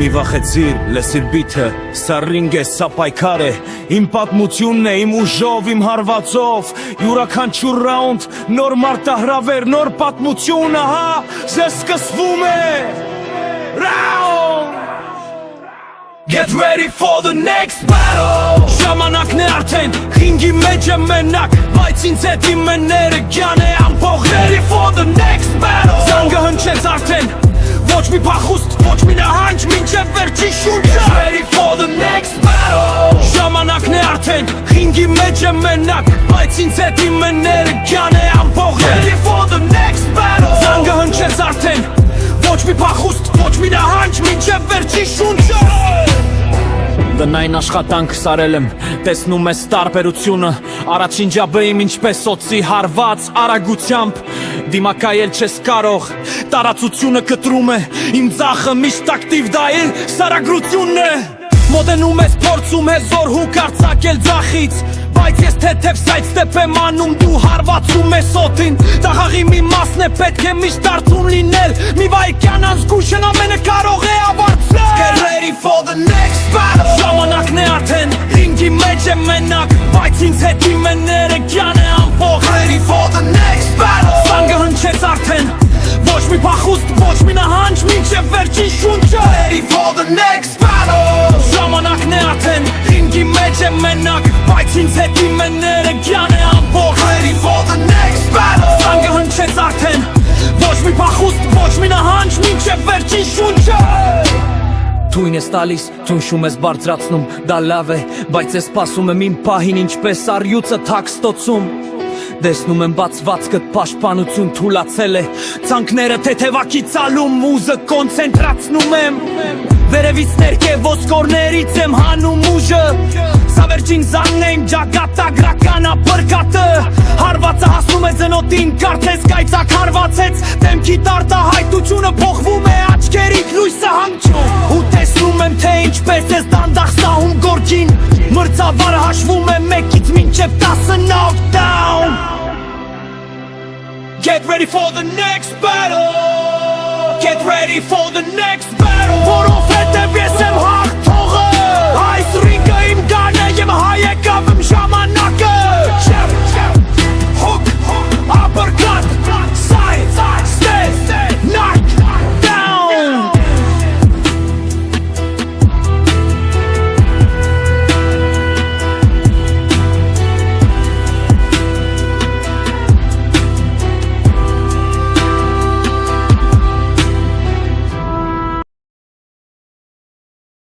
Մի վախեցիր, լսիր բիթը, սա ռինգ է, սա պայքար է, իմ պատմությունն է, իմ ուժով, իմ հարվածով, յուրաքանչյուր ռաունդ, նոր մարտահրավեր, նոր պատմություն, ահա, ձեզ սկսվում է, Round! Get ready for the next battle! Ժամանակն է արդեն, ռինգի մեջ է մենակ, բայց ինձ հետ իմ էներգիան է ամբողջ, ready for the next battle! Զանգը հնչեց արդեն, ոչ մի փախուստ, ոչ մի նահանջ, մինչև վերջի շունչը Ready for the next battle Ժամանակն է արդեն, ռինգի մեջ է մենակ Բայց ինձ հետ իմ էներգիան է ամբողջ Ready for the next battle Զանգը հնչեց արդեն, ոչ մի փախուստ, ոչ մի նահանջ, մինչև վերջի շունչը Տնային աշխատանք սարել եմ, տեսնում ես տարբերությունը Առաջին ջաբը իմ ինչպես օծի հարված արագությամբ Դիմակայել չես կարող, տարածությունը կտրում է Իմ ձախը միշտ ակտիվ դա իր սարագրությունն է Մոտենում ես փորձում ես զոր հուք արձակել ձախից Բայց ես թեթև սայդստեպ եմ անում դու հարվածում ես օդին Դա խաղի մի մասն է պետք է միշտ արթուն լինել Մի վայրկյան անզգուշն ամենը կարող է ավարտել Get ready for the next battle Ժամանակն է արդեն, ռինգի մեջ է մենակ Բայց ինձ հետ իմ էներգիան է ամբողջ Ready for the next battle Զանգը հնչեց արդեն, ոչ մի փախուստ, ոչ մի նահանջ Մինչև վերջին շունչը Ready for the next battle Ժամանակն է արդեն, ռինգի մեջ է մենակ Բայց ինձ հետ իմ էներգիան է ամբողջ Ready for the next battle Զանգը հնչեց արդեն, ոչ մի փախուստ, ոչ մի նահանջ Մինչև վերջին շունչը Թույն ես տալիս, թունշում ես բարձրացնում, դա լավ է Բայց ես սպասում եմ իմ պահին ինչպես առյուծը թակ ստոցում Տեսնում եմ բացվածքդ պաշտպանություն թուլացել է Ցանկները թեթևակի ծալում, ուզը կոնցենտրացնում եմ Վերևից ներքև ոսկորներից եմ հանում ուժը Սա վերջին զանգն է իմ ջագատագրական ապրկատը Հարվածը հասնում է ձնոտին, կարծես կայծակ հարվածեց Դեմքի տարտահայտությունը փոխվում է աչքերիդ լույսը հանգչում Ու տեսնում եմ թե ինչպես ես դանդաղ սահում գորգին Մրցավարը հաշվում է մեկից մինչև 10 knockdown Get ready for the next battle Get ready for the next battle Որովհետև